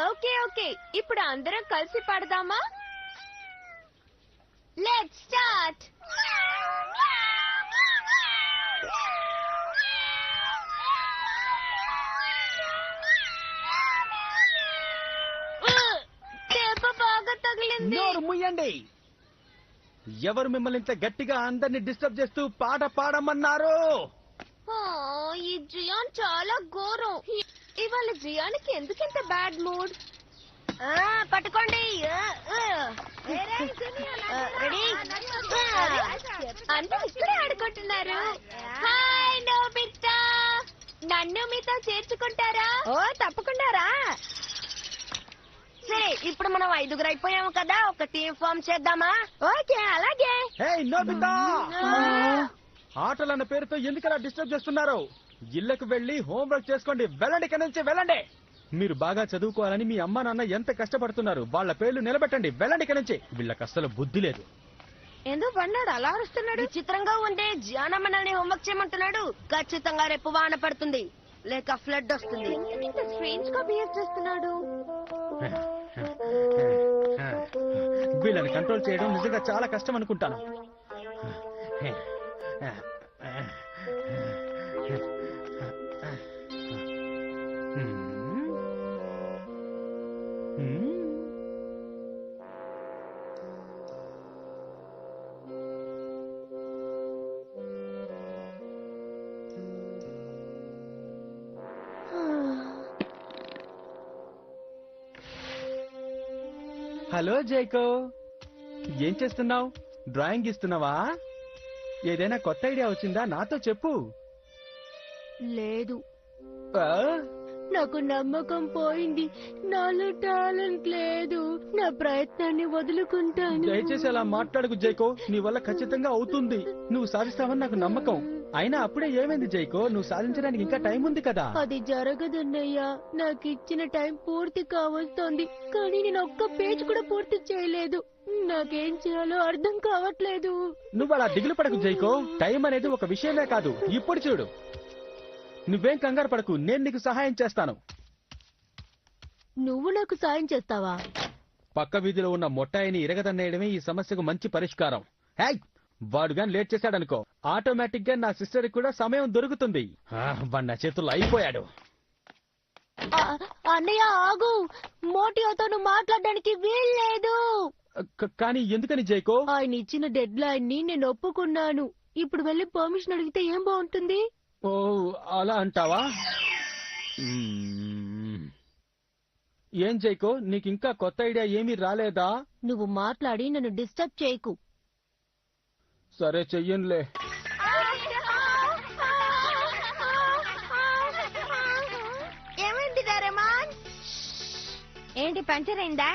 Okay okay, ఇప్పుడు అందరం కలిసి పాడదామా? Let's start. దెబ్బ బాగా తగిలింది. నోరు ముయ్యండి. ఎవరు మిమ్మల్ని ఇంత గట్టిగా అందరిని డిస్టర్బ్ చేస్తూ పాట పాడమన్నారు? ఈ జియాన్ చాలా ఘోరం. ఇవాళ జియాన్కి ఎందుకింత బ్యాడ్ మూడ్? పట్టుకోండి. అందరూ ఇక్కడే ఆడుకుంటున్నారు. హాయ్ నోబితా, నన్ను మీతో చేర్చుకుంటారా? ఓ తప్పకుండా. సరే, ఇప్పుడు మనం 5గురు అయిపోయాము కదా, ఒక టీం ఫామ్ చేద్దామా? ఓకే, అలాగే. హే నోబితా, ఆటలన్న పేరుతో ఎందుకలా డిస్టర్బ్ చేస్తున్నారు? ఇళ్లకు వెళ్లి హోంవర్క్ చేసుకోండి. వెళ్ళండి, ఇక్కడి నుంచి వెళ్ళండి. మీరు బాగా చదువుకోవాలని మీ అమ్మా నాన్న ఎంత కష్టపడుతున్నారు. వాళ్ళ పేర్లు నిలబెట్టండి. వెళ్ళండి ఇక్కడి నుంచి. వీళ్ళకి అస్సలు బుద్ధి లేదు. ఎందుకు పడ్డాడు అలా అరుస్తున్నాడు? విచిత్రంగా ఉండే. జియానా మనల్ని హోంవర్క్ చేయమంటున్నాడు. ఖచ్చితంగా రేపు వాన పడుతుంది, లేక ఫ్లడ్ వస్తుంది. ఇంత స్ట్రేంజ్ గా బిహేవ్ చేస్తున్నాడు. వీళ్ళని కంట్రోల్ చేయడం నిజంగా చాలా కష్టం అనుకుంటాను. హలో జైకో, ఏం చేస్తున్నావు? డ్రాయింగ్ ఇస్తున్నావా? ఏదైనా కొత్త ఐడియా వచ్చిందా? నాతో చెప్పు. లేదు, ఆ? నాకు నమ్మకం పోయింది. నాలో టాలెంట్ లేదు. నా ప్రయత్నాన్ని వదులుకుంటాను. దయచేసి అలా మాట్లాడకు జైకో. నీ వల్ల ఖచ్చితంగా అవుతుంది. నువ్వు సాధిస్తావని నాకు నమ్మకం. అయినా అప్పుడే ఏమైంది జైకో? నువ్వు సాధించడానికి ఇంకా టైం ఉంది కదా. అది జరగదన్నయ్యా. నాకు ఇచ్చిన టైం పూర్తి కావస్తోంది, కానీ నేను ఒక్క పేజ్ కూడా పూర్తి చేయలేదు. నాకేం చేయాలో అర్థం కావట్లేదు. నువ్వు అలా దిగులు పడకు జైకో. టైం అనేది ఒక విషయమే కాదు. ఇప్పుడు చూడు, నువ్వేం కంగారు పడకు. నేను నీకు సహాయం చేస్తాను. నువ్వు నాకు సాయం చేస్తావా? పక్క వీధిలో ఉన్న మొట్టాయిని ఇరగదన్నేయడమే ఈ సమస్యకు మంచి పరిష్కారం. హే, వాడుగాని లేట్ చేశాడనుకో, ఆటోమేటిక్ గా నా సిస్టర్ కూడా సమయం దొరుకుతుంది. వాడు నా చేతుల్లో అయిపోయాడు. అన్నయ్య ఆగు, మోటియోతో నువ్వు మాట్లాడడానికి వీల్లేదు. కానీ ఎందుకని జైకో? ఆయన ఇచ్చిన డెడ్ లైన్ ని నేను ఒప్పుకున్నాను. ఇప్పుడు వెళ్ళి పర్మిషన్ అడిగితే ఏం బాగుంటుంది? ఓ, అలా అంటావా? ఏం జైకో, నీకింకా కొత్త ఐడియా ఏమీ రాలేదా? నువ్వు మాట్లాడి నన్ను డిస్టర్బ్ చేయకు. సరే, చెయ్యనులే. ఏమైంది డోరేమాన్? ఏంటి, పంచర్ అయిందా?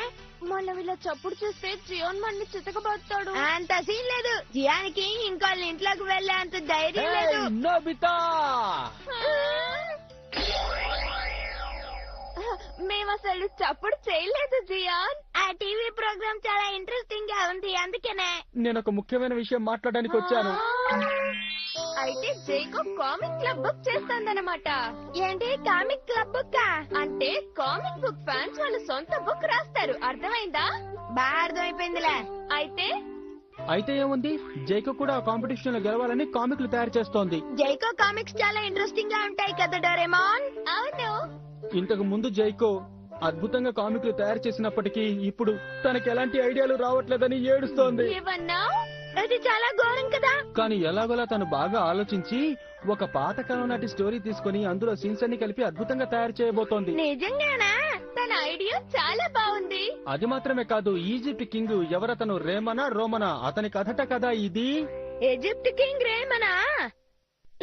మళ్ళీ వీళ్ళ చప్పుడు చూస్తే జియాన్ మనని చితకబడతాడు. అంత సీన్ లేదు. జియానికి ఇంకోళ్ళ ఇంట్లోకి వెళ్ళే అంత ధైర్యం లేదు. నోబితా, మేము అసలు చప్పుడు చేయలేదు జియాన్. ఆ టీవీ ప్రోగ్రామ్ చాలా ఇంట్రెస్టింగ్ గా ఉంది, అందుకనే. నేను ఒక ముఖ్యమైన విషయం మాట్లాడడానికి వచ్చాను. అయితే జైకో కామిక్ క్లబ్ బుక్ చేస్తాందన్నమాట. ఏంటి, కామిక్ క్లబ్ బుక్? అంటే కామిక్ బుక్ ఫ్యాన్స్ వాళ్ళ సొంత బుక్ రాస్తారు. అర్థమైందా? బాగా అర్థమైపోయిందిలే. అయితే ఏముంది, జైకో కూడా కాంపిటీషన్ లో గెలవాలని కామిక్లు తయారు చేస్తోంది. జైకో కామిక్స్ చాలా ఇంట్రెస్టింగ్ గా ఉంటాయి కదా డోరేమాన్? అవును. ఇంతకు ముందు జైకో అద్భుతంగా కామిక్లు తయారు చేసినప్పటికీ ఇప్పుడు తనకి ఎలాంటి ఐడియాలు రావట్లేదని ఏడుస్తోంది. ఏమన్నా? అది చాలా ఘోరం కదా. కానీ ఎలాగోలా తను బాగా ఆలోచించి ఒక పాతకాలం నాటి స్టోరీ తీసుకుని అందులో సీన్స్ అన్ని కలిపి అద్భుతంగా తయారు చేయబోతోంది. నిజంగానా? తన ఐడియా చాలా బాగుంది. అది మాత్రమే కాదు, ఈజిప్ట్ కింగ్ ఎవరతను, రేమనా రోమనా, అతని కథట కదా ఇది. ఈజిప్ట్ కింగ్ రేమనా,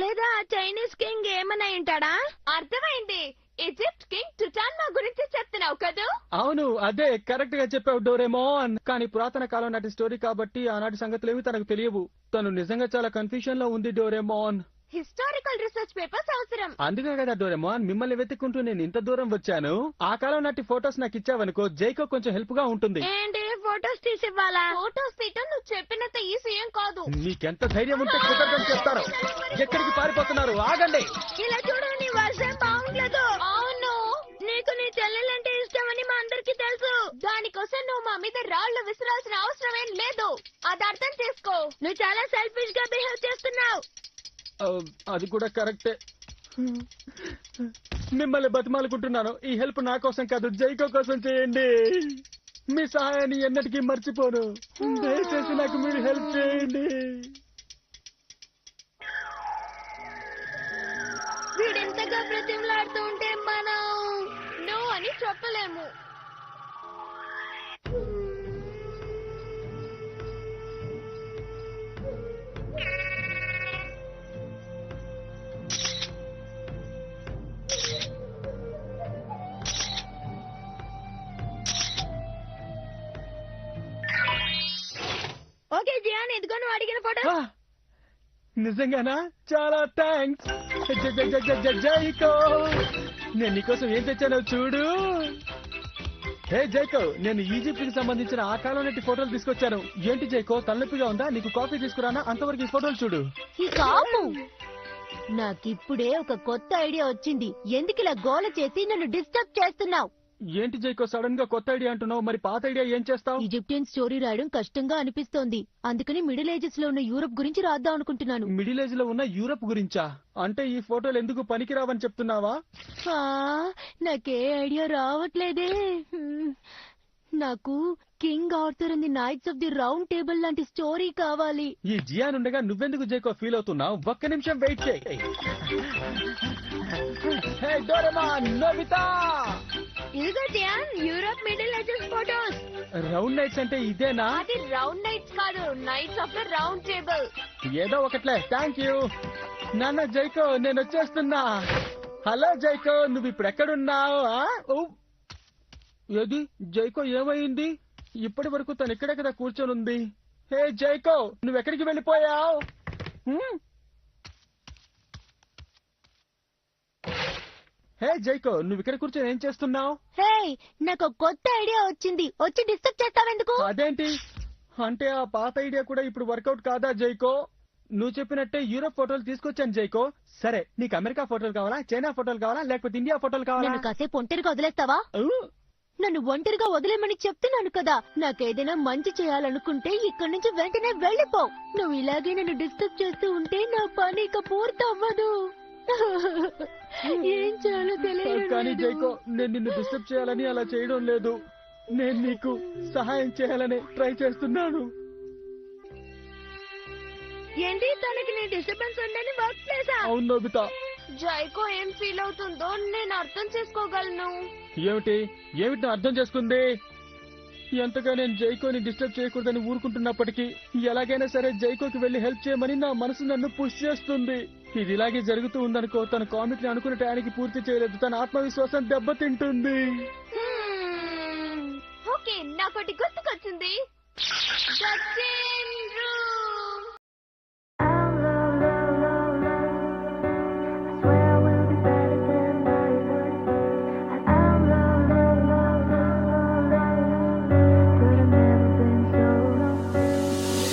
లేదా చైనీస్ కింగ్ ఏమన్నా ఉంటాడా? అర్థమైంది. ఈజిప్ట్ కింగ్ టుటాన్మా గురించి చెప్తున్నావు కదా? అవును, అదే కరెక్ట్ గా చెప్పావు డోరేమోన్. కానీ పురాతన కాలం నాటి స్టోరీ కాబట్టి ఆనాటి సంగతులేవి తనకు తెలియవు. తను నిజంగా చాలా కన్ఫ్యూజన్ లో ఉంది డోరేమోన్. హిస్టారికల్ రీసెర్చ్ పేపర్స్ అవసరం. అందుకే కదా డోరేమోన్ మిమ్మల్ని వెతుక్కుంటూ నేను ఇంత దూరం వచ్చాను. ఆ కాలం నాటి ఫొటోస్ నాకు ఇచ్చావనుకో, జైకో కొంచెం హెల్ప్ గా ఉంటుంది. ఏంటి, ఫోటోస్ తీసి ఇవ్వాలా? ఫోటోస్ తీయటం నువ్వు చెప్పినంత ఈజీ ఏం కాదు. నీకెంత ధైర్యం ఉంటే కుదరడం చెప్తారు. ఎక్కడికి పారిపోతున్నారు? ఆగండి. ఇలా చూడు, నీ వర్షం బాగుండలేదు. అవును, నీకు నీ చెల్లెలంటే ఇష్టమని మా తీసుకురావాల్సిన అవసరం ఏం లేదు. అది అర్థం చేసుకో. నువ్వు చాలా సెల్ఫిష్ గా బిహేవ్ చేస్తున్నావు. అది కూడా కరెక్టే. మిమ్మల్ని బతిమాలుకుంటున్నాను, ఈ హెల్ప్ నా కోసం కాదు జైకో కోసం చేయండి. మీ సహాయాన్ని ఎన్నటికీ మర్చిపోను. దయచేసి నాకు మీరు హెల్ప్ చేయండి. వీడింతగా బ్రతిమలాడుతూ ఉంటే మనం నో అని చెప్పలేము. ఓకే జియాన్, ఇదిగో నువ్వు అడిగిన ఫోటో. ఆ, నిజంగానా? చాలా థ్యాంక్స్ జైకో. నేను నీకోసం ఏం తెచ్చానో చూడు. హే జైకో, నేను ఈజిప్ట్ కి సంబంధించిన ఆ కాలం నాటి ఫోటోలు తీసుకొచ్చాను. ఏంటి జైకో, తలనొప్పిగా ఉందా? నీకు కాఫీ తీసుకురానా? అంతవరకు ఈ ఫోటోలు చూడు. ఈ కాపు నాకిప్పుడే ఒక కొత్త ఐడియా వచ్చింది. ఎందుకు ఇలా గోల చేసి నన్ను డిస్టర్బ్ చేస్తున్నావు? ఏంటి జైకో సడన్ గా కొత్త ఐడియా అంటున్నావు? మరి పాత ఐడియా ఏం చేస్తావు? ఈజిప్టియన్ స్టోరీ రాయడం కష్టంగా అనిపిస్తోంది. అందుకని మిడిల్ ఏజెస్ లో ఉన్న యూరప్ గురించి రాద్దాం అనుకుంటున్నాను. మిడిల్ ఏజ్ లో ఉన్న యూరప్ గురించా? అంటే ఈ ఫోటోలు ఎందుకు పనికిరావని చెప్తున్నావా? ఆ, నాకే ఐడియా రావట్లేదే. నాకు king Arthur and the nights of the round table లాంటి స్టోరీ కావాలి. ఈ జియాన్ ఉండగా నువ్వెందుకు జైకో ఫీల్ అవుతున్నావు? ఒక్క నిమిషం వెయిట్ చేయి. హే డోరేమాన్, నోబితా, ఇదిగో Gian, Europe middle ages photos. Round knights అంటే ఇదేనా? అది రౌండ్ నైట్స్ కాదు, knights of the round table. ఏదో ఒకట్లే. థ్యాంక్ యూ నాన్న. జైకో, నేను వచ్చేస్తున్నా. హలో జైకో, నువ్వు ఇప్పుడు ఎక్కడున్నావు? ఏది జైకో, ఏమైంది? ఇప్పటి వరకు తను ఇక్కడే కదా కూర్చొని ఉంది. హే జైకో, నువ్వెక్కడికి వెళ్ళిపోయావు? హే జైకో, నువ్వు ఇక్కడ కూర్చొని ఏం చేస్తున్నావు? హే, నాకు ఒక కొత్త ఐడియా వచ్చింది. వచ్చి డిస్టర్బ్ చేస్తావెందుకు? అదేంటి? అంటే ఆ పాత ఐడియా కూడా ఇప్పుడు వర్కౌట్ కాదా జైకో? నువ్వు చెప్పినట్టే యూరోప్ ఫోటోలు తీసుకొచ్చాను జైకో. సరే, నీకు అమెరికా ఫోటోలు కావాలా, చైనా ఫోటోలు కావాలా, లేకపోతే ఇండియా ఫోటోలు కావాలా? నన్ను కాసేపు ఒంటరిగా వదిలేస్తావా? నన్ను ఒంటరిగా వదిలేమని చెప్తున్నాను కదా. నాకేదైనా మంచి చేయాలనుకుంటే ఇక్కడి నుంచి వెంటనే వెళ్ళిపో. నువ్వు ఇలాగే నన్ను డిస్టర్బ్ చేస్తూ ఉంటే నా పని ఇక పూర్తవ్వదు. ఏం చేయాలో కానీ తెలియదు. జైకో, నేను నిన్ను డిస్టర్బ్ చేయాలని అలా చేయడం లేదు. నేను నీకు సహాయం చేయాలని ట్రై చేస్తున్నాను. ఏంటి, తనకి నీ డిస్టర్బెన్స్ ఉండని వర్క్ ప్లేసా? అవును నోబితా. జైకో ఏం ఫీల్ అవుతుందో నేను అర్థం చేసుకోగలను. ఏమిటి ఏమిటి అర్థం చేసుకుంది? ఎంతగా నేను జైకోని డిస్టర్బ్ చేయకూడదని ఊరుకుంటున్నప్పటికీ ఎలాగైనా సరే జైకోకి వెళ్లి హెల్ప్ చేయమని నా మనసు నన్ను పుష్ చేస్తుంది. ఇది ఇలాగే జరుగుతూ ఉందనుకో, తన కామిక్ ని అనుకున్న టయానికి పూర్తి చేయలేదు. తన ఆత్మవిశ్వాసం దెబ్బతింటుంది. ఓకే, నాకోటి గుర్తుకొచ్చింది. The Tin Room.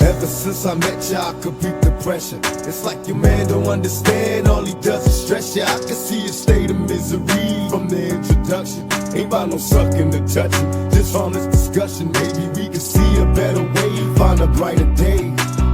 Ever since I met ya, I could beat the pressure. It's like your man don't understand, all he does is stress ya. I can see your state of misery from the introduction. Ain't about no sucking to touch you, just honest discussion. Maybe we can see a better way, find a brighter day.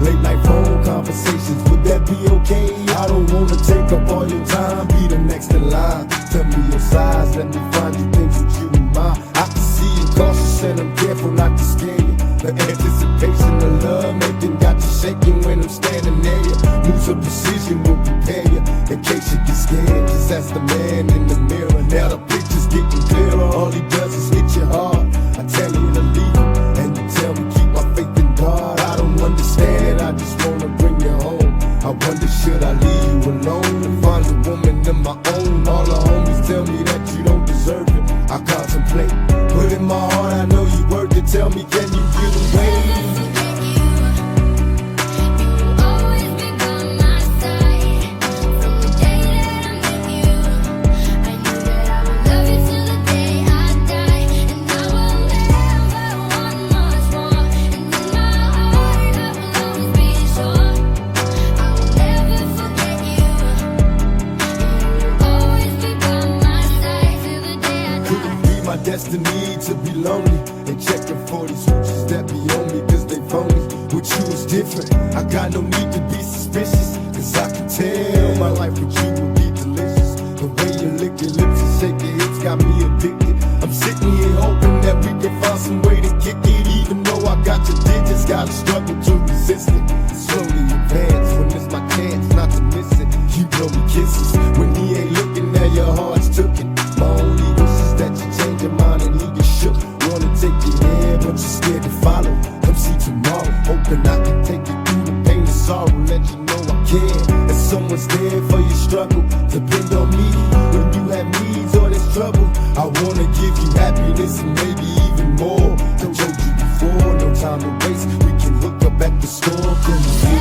Late night phone conversations, would that be okay? I don't wanna take up all your time, be the next in line. Tell me your size, let me find you things that you admire. I can see you cautious and I'm careful not to scare you. The anticipation of love making got you shaking when I'm standing near you. Moves of precision will prepare you in case you get scared. Just ask the man in the mirror. Now the picture's getting clearer. All he does is hit you hard. I tell you to leave him, and you tell me keep my faith in God. I don't understand, I just wanna bring you home. I wonder should I leave you alone and find a woman of my own? All the homies tell me that you don't deserve it. I contemplate, but in my heart I know you worth it. Tell me, can you get away? Could it be my destiny to be lonely and checking for these hoochies that be on me cause they phony. With you is different, I got no need to be suspicious, cause I can tell my life with you would be delicious. The way you lick your lips and shake your hips got me addicted. I'm sitting here hoping that we can find some way to kick it. Even though I got your digits, gotta struggle to resist it. Slowly advance when it's my chance not to miss it. You blow me kisses when he ain't looking at your heart's took it. My only wish is that you change your mind and leave you shook. Wanna take your hand, but you're scared to follow. Come see tomorrow, hoping I can take you through the pain and sorrow. Let you know I care, that someone's there for your struggle. Depend on me when you have needs or there's trouble. I wanna give you happiness and maybe even more. Told you before, no time to waste. We can hook up at the store. Come see.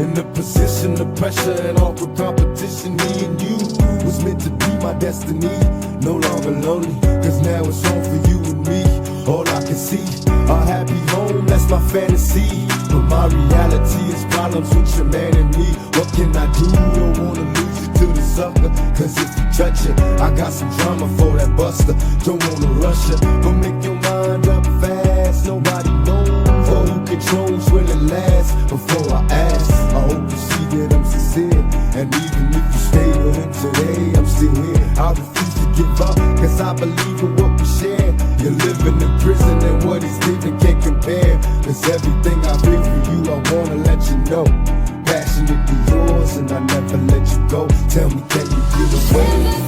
In the position of pressure and awkward competition, me and you was meant to be my destiny. No longer lonely, cause now it's home for you and me. All I can see, a happy home, that's my fantasy. But my reality is problems with your man and me. What can I do? Don't wanna lose you to the sucker, cause if you touch it, I got some drama for that buster. Don't wanna rush it, but make your mind up fast. Nobody knows, all you control's will it last. Before I ask, I hope you see that I'm sincere. And even if you stay with him today, I'm still here. I refuse to give up, cause I believe in what we share. You're living in prison and what he's giving can't compare. Cause everything I feel for you, I wanna let you know. Passionately yours and I never let you go. Tell me, can you get away?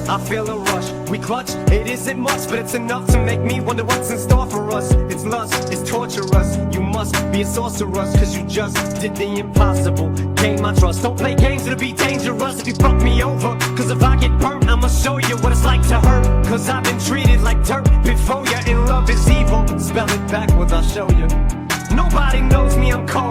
I feel a rush, we clutch, it isn't much, but it's enough to make me wonder what's in store for us. It's lust, it's torture us, you must be a sorceress, cause you just did the impossible, gain my trust. Don't play games, it'll be dangerous if you fuck me over, cause if I get burnt, I'ma show you what it's like to hurt. Cause I've been treated like dirt before you, and love is evil, spell it backwards, I'll show you. Nobody knows me, I'm cold.